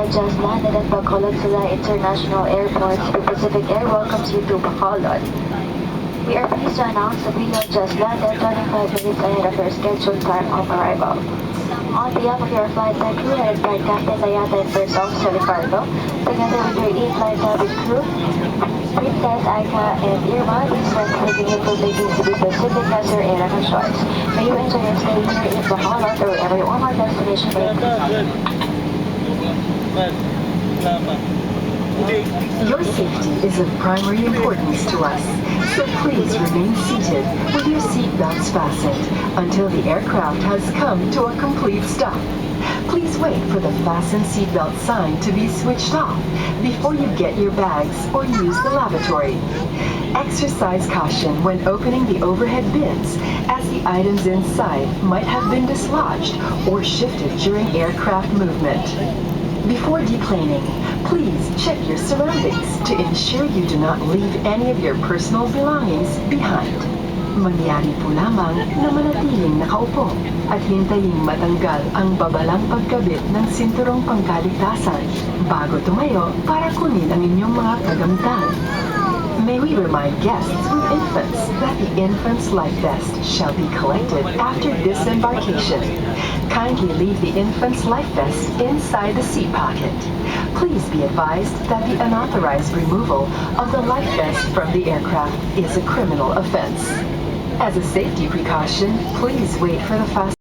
have just landed at Bacolod Sula International Airport. The Pacific Air welcomes you to Bacolod. We are pleased to announce that we have just landed 25 minutes ahead of our scheduled time of arrival. On behalf of your flight deck crew headed by Captain Dayata and First Officer Ricardo, together with your in-flight cabin crew, Princess Aika and Irma, we start taking you from Beijing to the Pacific Desert area of shores. May you enjoy your stay here in Bacolod or wherever your warmer destination may be. Your safety is of primary importance to us, so please remain seated with your seatbelts fastened until the aircraft has come to a complete stop. Please wait for the fasten seatbelt sign to be switched off before you get your bags or use the lavatory. Exercise caution when opening the overhead bins, as the items inside might have been dislodged or shifted during aircraft movement. Before deplaning, please check your surroundings to ensure you do not leave any of your personal belongings behind. Mangyari po lamang na manatiling nakaupo at hintayin matanggal ang babalang pagkabit ng sinturong pangkaligtasan bago tumayo para kunin ang inyong mga kagamitan. May we remind guests with infants that the infant's life vest shall be collected after disembarkation. Kindly leave the infant's life vest inside the seat pocket. Please be advised that the unauthorized removal of the life vest from the aircraft is a criminal offense. As a safety precaution, please wait for the